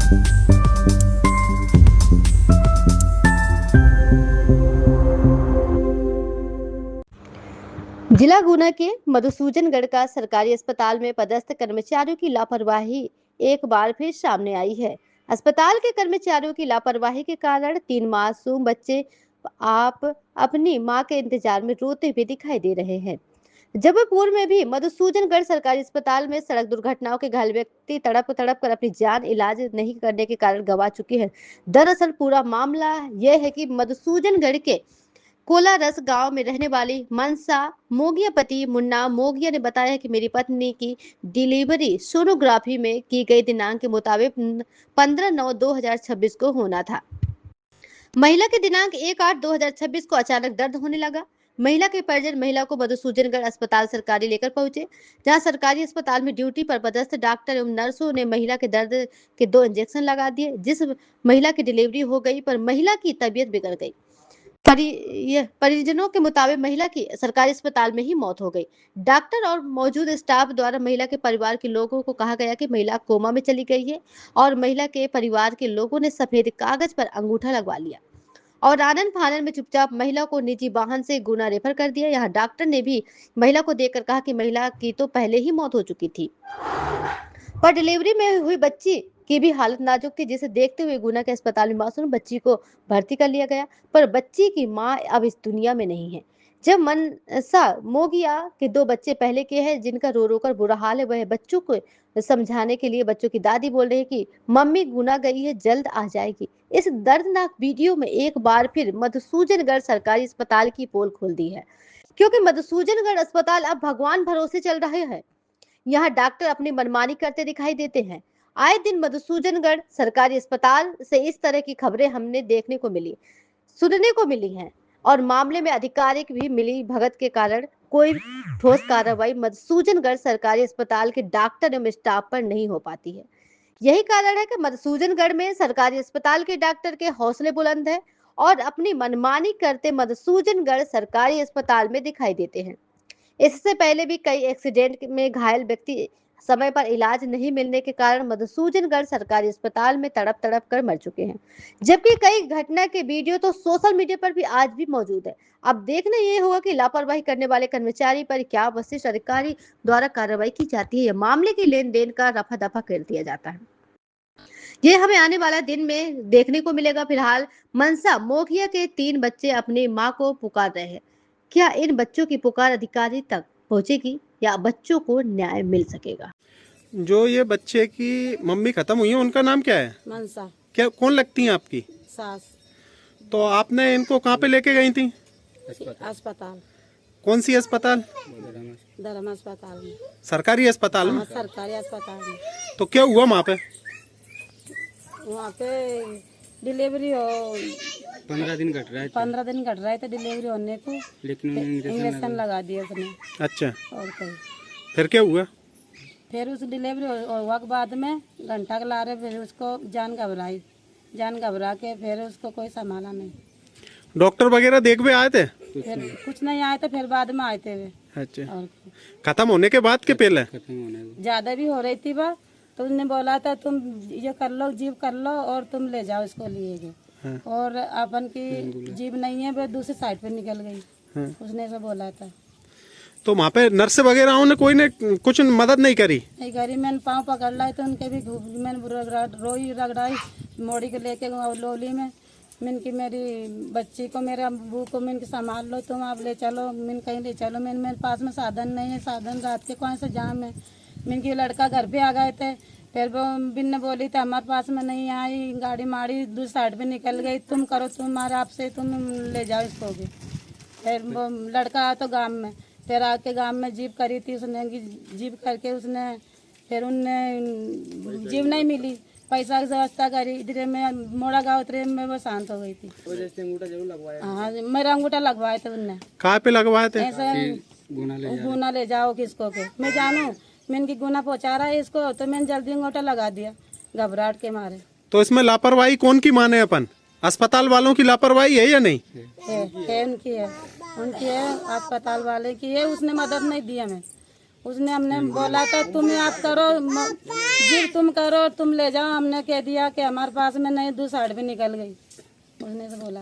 जिला गुना के मधुसूदनगढ़ का सरकारी अस्पताल में पदस्थ कर्मचारियों की लापरवाही एक बार फिर सामने आई है। अस्पताल के कर्मचारियों की लापरवाही के कारण 3 मासूम बच्चे आप अपनी मां के इंतजार में रोते हुए दिखाई दे रहे हैं। जबलपुर में भी मधुसूदनगढ़ सरकारी अस्पताल में सड़क दुर्घटनाओं के घायल व्यक्ति तड़प तड़प कर अपनी जान इलाज नहीं करने के कारण गंवा चुके हैं। दरअसल पूरा मामला यह है कि मधुसूदनगढ़ के कोलारस गांव में रहने वाली मनसा मोगिया पति मुन्ना मोगिया ने बताया कि मेरी पत्नी की डिलीवरी सोनोग्राफी में की गई दिनांक के मुताबिक 15/9/2026 को होना था। महिला के दिनांक 1/8/2026 को अचानक दर्द होने लगा। महिला के परिजन महिला को मधुसूदनगढ़ अस्पताल सरकारी लेकर पहुंचे, जहां सरकारी अस्पताल में ड्यूटी पर पदस्थ डॉक्टर एवं नर्सों ने महिला के दर्द के 2 इंजेक्शन लगा दिए, जिस महिला की डिलीवरी हो गई पर महिला की तबीयत बिगड़ गई। परिजनों के मुताबिक महिला की सरकारी अस्पताल में ही मौत हो गई। डॉक्टर और मौजूद स्टाफ द्वारा महिला के परिवार के लोगों को कहा गया कि महिला कोमा में चली गई है और महिला के परिवार के लोगों ने सफेद कागज पर अंगूठा लगवा लिया और आनन फानन में चुपचाप महिला को निजी वाहन से गुना रेफर कर दिया। यहाँ डॉक्टर ने भी महिला को देखकर कहा कि महिला की तो पहले ही मौत हो चुकी थी, पर डिलीवरी में हुई बच्ची की भी हालत नाजुक थी, जिसे देखते हुए गुना के अस्पताल में मासूम बच्ची को भर्ती कर लिया गया, पर बच्ची की मां अब इस दुनिया में नहीं है। जब मनसा मोगिया के 2 बच्चे पहले के हैं जिनका रो रो कर बुरा हाल है, वह बच्चों को समझाने के लिए बच्चों की दादी बोल रही है कि मम्मी गुना गई है, जल्द आ जाएगी। इस दर्दनाक वीडियो में एक बार फिर मधुसूदनगढ़ सरकारी अस्पताल की पोल खोल दी है, क्योंकि मधुसूदनगढ़ अस्पताल अब भगवान भरोसे चल रहे हैं। यहाँ डॉक्टर अपनी मनमानी करते दिखाई देते हैं। आए दिन मधुसूदनगढ़ सरकारी अस्पताल से इस तरह की खबरें हमने सुनने को मिली हैं और मामले में आधिकारिक भी मिली भगत के कारण कोई ठोस कार्रवाई मधुसूदनगढ़ सरकारी अस्पताल के डॉक्टर एवं स्टाफ पर नहीं हो पाती है। यही कारण है कि मधुसूदनगढ़ में सरकारी अस्पताल के डॉक्टर के हौसले बुलंद है और अपनी मनमानी करते मधुसूदनगढ़ सरकारी अस्पताल में दिखाई देते हैं। इससे पहले भी कई एक्सीडेंट में घायल व्यक्ति समय पर इलाज नहीं मिलने के कारण मधुसूदनगढ़ सरकारी अस्पताल में तड़प तड़प कर मर चुके हैं, जबकि कई घटना के वीडियो तो सोशल मीडिया पर भी आज भी मौजूद है। अब देखना ये होगा कि लापरवाही करने वाले कर्मचारी पर क्या वरिष्ठ अधिकारी द्वारा कार्रवाई की जाती है या मामले की लेन देन का रफा दफा कर दिया जाता है। ये हमें आने वाला दिन में देखने को मिलेगा। फिलहाल मनसा मोगिया के 3 बच्चे अपनी मां को पुकार रहे हैं। क्या इन बच्चों की पुकार अधिकारी तक पहुंचेगी या बच्चों को न्याय मिल सकेगा? जो ये बच्चे की मम्मी खत्म हुई है उनका नाम क्या है? मनसा। क्या कौन लगती हैं आपकी? सास। तो आपने इनको कहाँ पे लेके गई थी? अस्पताल। कौन सी अस्पताल? धर्म अस्पताल में। सरकारी अस्पताल में? सरकारी अस्पताल में। तो क्या हुआ वहाँ पे? वहाँ पे डिलीवरी हो 15 दिन घट रहा है तो डिलीवरी होने को, लेकिन इंजेक्शन लगा दिया उसने। अच्छा, और कोई फिर क्या हुआ? फिर उस डिलीवरी हुआ के बाद में घंटा के ला रहे, फिर उसको जान घबरा के फिर उसको कोई संभाला नहीं। डॉक्टर वगैरह देखने आए थे? फिर कुछ नहीं आए थे, फिर बाद में आए थे वे। अच्छा, और खत्म होने के बाद के पहले? ज्यादा भी हो रही थी वह, तो उसने बोला था तुम ये कर लो, जीव कर लो और तुम ले जाओ इसको लिए गए। हाँ। और अपन की जीव नहीं है, वह दूसरी साइड पे निकल गई। हाँ। उसने ऐसा बोला था। तो वहाँ पे नर्स वगैरह ने कोई ने कुछ मदद नहीं करी? नहीं करी। मैंने पाँव पकड़ लाई तो उनके भी मैंने रोई रगड़ाई मोड़ी के लेके लोली में। मैंने की मेरी बच्ची को, मेरे अबू को मैंने संभाल लो, तुम आप ले चलो, मैंने कहीं ले चलो। मेरे पास में साधन नहीं है, साधन रात के कौन से जाम है। मैंने की लड़का घर पे आ गए थे, फिर वो बिन बोली तो हमारे पास में नहीं आई, गाड़ी मारी दूसरी साइड पे निकल गई। तुम करो, तुम्हारे आपसे तुम ले जाओ इसको भी। फिर वो लड़का आया तो गांव में, फिर आके गांव में जीप करी थी उसने, जीप करके उसने फिर उनने जीप नहीं मिली, पैसा की व्यवस्था करी। इधर में मोड़ा गाँव उतरे में वो शांत हो गई थी। हाँ, मेरा अंगूठा लगवाए थे उनने। कहाँ पे लगवाए थे? ऐसे गुना ले जाओ किसको के मैं जानू। मैंने की गुना पहुंचा रहा है इसको, तो मैंने जल्दी अंगूठा लगा दिया घबराहट के मारे। तो इसमें लापरवाही कौन की माने? अपन अस्पताल वालों की लापरवाही है या नहीं? है उनकी है अस्पताल वाले की है। उसने मदद नहीं दी हमें। उसने हमने बोला था तुम आप करो, जिद तुम करो, तुम ले जाओ। हमने कह दिया कि हमारे पास में नहीं, 2 साइड भी निकल गई, उसने से बोला।